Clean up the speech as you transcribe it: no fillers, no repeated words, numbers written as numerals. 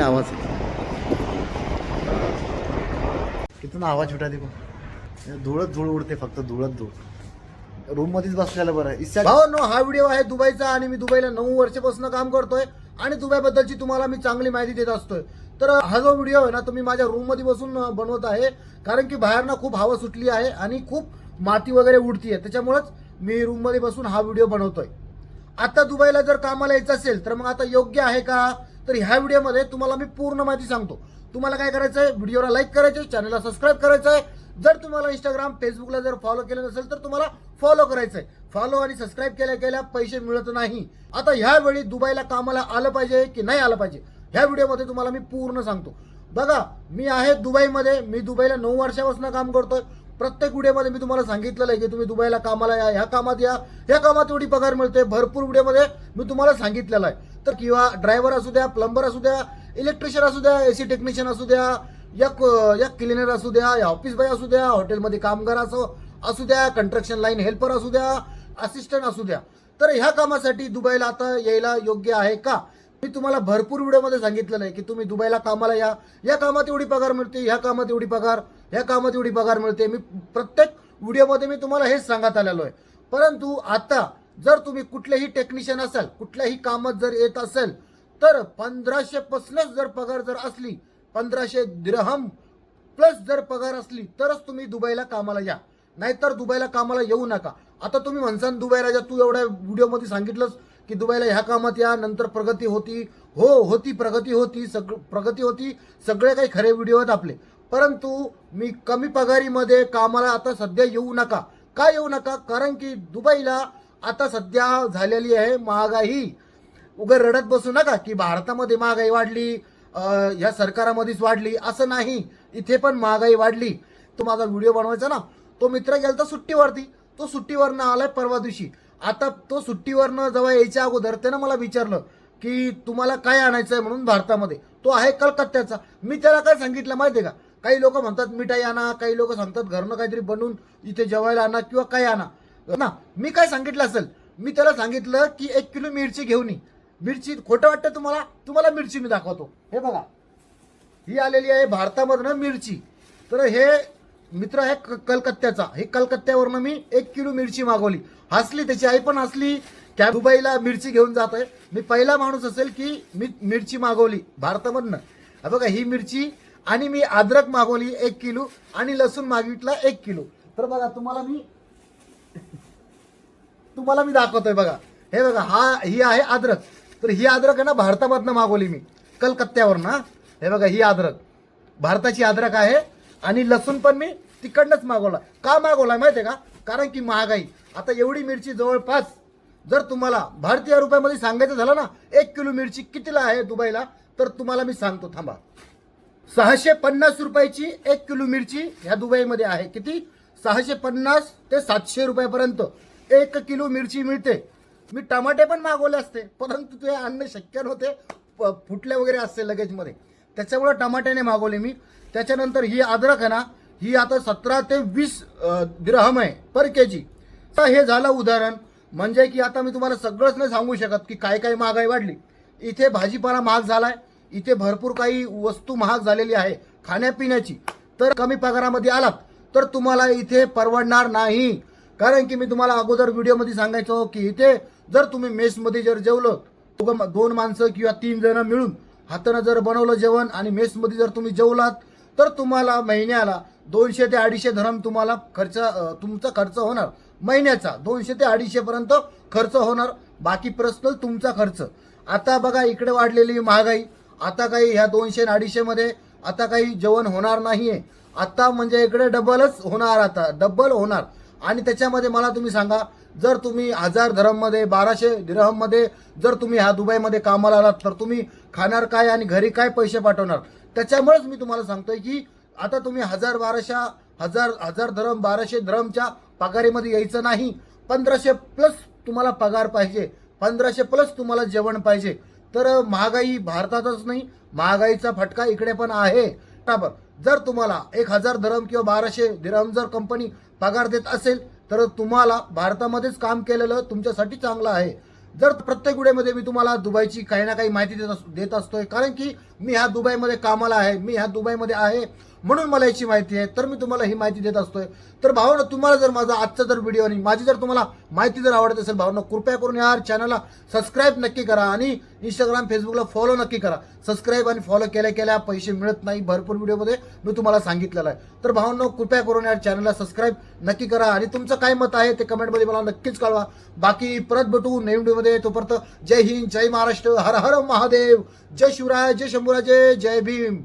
आवाज कितना आवाज उठा देखो, धुळत धूळ उडते, फक्त धुळत धूळ. रूम मध्येच बसलेला बरं आहे. भावांनो, हा व्हिडिओ आहे दुबईचा आणि मी दुबईला 9 वर्षापासून काम करतोय आणि दुबई बद्दलची तुम्हाला मी चांगली माहिती देत असतोय. तर हा जो व्हिडिओ आहे ना, तो मी माझ्या रूम मध्ये बसून बनवत आहे, कारण की बाहेर ना खूप हवा सुटली आहे आणि खूप माती वगैरे उडतीये, त्याच्यामुळेच मी रूम मध्ये बसून हा व्हिडिओ बनवतोय. आता दुबईला जर कामाला यायचं असेल तर मग आता योग्य आहे का, तर ह्या व्हिडिओमध्ये तुम्हाला मी पूर्ण माहिती सांगतो. तुम्हाला काय करायचं आहे, व्हिडिओला लाईक करायचं आहे, चॅनलला सबस्क्राईब करायचं आहे. जर तुम्हाला इंस्टाग्राम फेसबुकला जर फॉलो केलं नसेल तर तुम्हाला फॉलो करायचं आहे. फॉलो आणि सबस्क्राईब केल्या पैसे मिळत नाही. आता ह्यावेळी दुबईला कामाला आलं पाहिजे की नाही आलं पाहिजे, ह्या व्हिडिओमध्ये तुम्हाला मी पूर्ण सांगतो. बघा, मी आहे दुबईमध्ये, मी दुबईला 9 वर्षापासून काम करतोय. प्रत्येक व्हिडिओमध्ये मी तुम्हाला सांगितलेलं आहे की तुम्ही दुबईला कामाला या, ह्या कामात या, ह्या कामात एवढी पगार मिळते. भरपूर व्हिडिओमध्ये मी तुम्हाला सांगितलेलं आहे. तर किंवा ड्रायव्हर असू द्या, प्लंबर असू द्या, इलेक्ट्रिशियन असू द्या, एसी टेक्निशियन असू द्या, या क्लिनर असू द्या, या ऑफिस बॉय असू द्या, हॉटेलमध्ये कामगार असू द्या, कंस्ट्रक्शन लाईन हेल्पर असू द्या, असिस्टंट असू द्या, तर ह्या कामासाठी दुबईला आता यायला योग्य आहे का. मी तुम्हाला भरपूर व्हिडिओमध्ये सांगितलेलं आहे की तुम्ही दुबईला कामाला या, या कामात एवढी पगार मिळते, ह्या कामात एवढी पगार, ह्या कामात एवढी पगार मिळते. मी प्रत्येक व्हिडिओमध्ये मी तुम्हाला हेच सांगत आलेलो आहे. परंतु आता जर तुम्ही कुठलेही टेक्निशियन असाल, कुठल्याही कामात जर येत असेल, तर 1500 पासूनच जर पगार जर असली, 1500 दिरहम प्लस जर पगार असली तरच तुम्ही दुबईला कामाला या, नाहीतर दुबईला कामाला येऊ नका. आता तुम्ही म्हणसान दुबई राजा, तू एवढ्या व्हिडिओमध्ये सांगितलंस की दुबईला ह्या कामात या, नंतर प्रगती होती. हो होती, प्रगती होती, प्रगती होती, सगळे काही खरे व्हिडिओ आहेत आपले. परंतु मी कमी पगारीमध्ये कामाला आता सध्या येऊ नका. का येऊ नका, कारण की दुबईला आता सध्या झालेली आहे महागाई. उगा रडत बसू नका की भारतामध्ये महागाई वाढली, या सरकारामध्येच वाढली, असं नाही. इथे पण महागाई वाढली. तो माझा व्हिडिओ बनवायचा ना, तो मित्र गेला सुट्टीवरती, तो सुट्टीवरनं आलाय परवा दिवशी. आता तो सुट्टीवरनं जेव्हा यायच्या अगोदर त्यानं मला विचारलं की तुम्हाला काय आणायचं आहे म्हणून भारतामध्ये. तो आहे कलकत्त्याचा. मी त्याला काय सांगितलं माहिती आहे का, काही लोक म्हणतात मिठाई आणा, काही लोक सांगतात घरनं काहीतरी बनवून इथे जेवायला आणा किंवा काय आणा ना. मी काय सांगितलं असेल, मी त्याला सांगितलं की 1 किलो मिरची घेऊन ये. मिरची खोटं वाटतं तुम्हाला, तुम्हाला मिरची मी दाखवतो. हे बघा, ही आलेली आहे भारतामधनं मिरची. तर हे मित्र आहे कलकत्त्याचा. हे कलकत्त्यावरनं मी 1 किलो मिरची मागवली. हसली, त्याची आई पण हसली. त्या दुबईला मिरची घेऊन जातोय. मी पहिला माणूस असेल की मी मिरची मागवली भारतामधनं. बघा, ही मिरची आणि मी अद्रक मागवली 1 किलो आणि लसूण मागितला 1 किलो. तर बघा, तुम्हाला मी दाखवतोय. बघा, हे बघा, ही आहे अद्रक. तर ही अद्रक आहे ना भारतामधनं मागवली मी कलकत्त्यावरनं. हे बघा, ही अद्रक भारताची अद्रक आहे आणि लसूण पण मी तिकडनंच मागवला. का मागवला माहिती आहे का, कारण की महागाई. आता एवढी मिरची जवळपास जर तुम्हाला भारतीय रुपयामध्ये सांगायचं झालं ना, 1 किलो मिरची कितीला आहे दुबईला, तर तुम्हाला मी सांगतो, थांबा. 650 रुपयाची 1 किलो मिरची ह्या दुबईमध्ये आहे. किती? 650 ते 700 रुपयापर्यंत 1 किलो मिरची मिळते. मी टमाटे पण मागवले असते, परंतु ते आणणं शक्य नव्हते, फुटले वगैरे असते लगेजमध्ये, त्याच्यामुळे टमाट्याने मागवले मी. त्याच्यानंतर ही अद्रक आहे ना, ही आता 17 ते 20 दिरहम आहे पर केजी. तर हे झालं उदाहरण. म्हणजे की आता मी तुम्हाला सगळंच नाही सांगू शकत की काय काय महागाई वाढली. इथे भाजीपाला महाग झालाय, इथे भरपूर काही वस्तू महाग झालेली आहे खाण्यापिण्याची. तर कमी पगारामध्ये आलात तर तुम्हाला इथे परवडणार नाही. कारण की मी तुम्हाला अगोदर व्हिडिओमध्ये सांगायचो की इथे जर तुम्ही मेसमध्ये जर जेवलं, 2 माणसं किंवा 3 जण मिळून हातानं जर बनवलं जेवण आणि मेसमध्ये जर तुम्ही जेवलात, तर तुम्हाला महिन्याला 200 ते 250 धरम तुम्हाला तुमचा खर्च होणार. महिन्याचा 200 ते 250 पर्यंत खर्च होणार. बाकी पर्सनल तुमचा खर्च. आता बघा, इकडे वाढलेली महागाई. आता काही ह्या 200 आणि 250 मध्ये आता काही जेवण होणार नाहीये. आता म्हणजे इकडे डबलच होणार, आता डबल होणार. आणि त्याच्यामध्ये मला तुम्ही सांगा, जर तुम्ही 1000 धरम मध्ये, 1200 दिरहम मध्ये जर तुम्ही ह्या दुबईमध्ये कामाला आलात, तर तुम्ही खाणार काय आणि घरी काय पैसे पाठवणार. त्याच्यामुळेच मी तुम्हाला सांगतोय की आता तुम्ही 1000 धरम, 1200 धरमच्या पगारीमध्ये यायचं नाही. 1500 प्लस तुम्हाला पगार पाहिजे, 1500 प्लस तुम्हाला जेवण पाहिजे. तर महागाई भारतातच नाही, महागाईचा फटका इकडे पण आहे. बरोबर, जर तुम्हाला 1000 धरम किंवा 1200 दिरहम जर कंपनी पगार देत असेल, तर तुम्हाला भारतामध्येच काम केलेलं तुमच्यासाठी चांगलं आहे. जर प्रत्येक व्हिडिओमध्ये मी तुम्हाला दुबईची काही ना काही माहिती देत असतोय, कारण की मी ह्या दुबईमध्ये कामाला आहे, मी ह्या दुबईमध्ये आहे म्हणून मला याची माहिती आहे, तर मी तुम्हाला ही माहिती देत असतोय. तर भावांनो, तुम्हाला जर माझा आजचा जर व्हिडिओ आणि माझी जर तुम्हाला माहिती जर आवडत असेल भावांनो, कृपया करून या चॅनलला सबस्क्राईब नक्की करा आणि इंस्टाग्राम फेसबुकला फॉलो नक्की करा. सबस्क्राईब आणि फॉलो केल्या पैसे मिळत नाही, भरपूर व्हिडिओमध्ये मी तुम्हाला सांगितलेलं आहे. तर भावांनो, कृपया करून या चॅनलला सबस्क्राईब नक्की करा आणि तुमचं काय मत आहे ते कमेंटमध्ये मला नक्कीच कळवा. बाकी परत भेटू नवीन व्हिडिओमध्ये. तोपर्यंत जय हिंद, जय महाराष्ट्र, हर हर महादेव, जय शिवराय, जय शंभूराजे, जय भीम.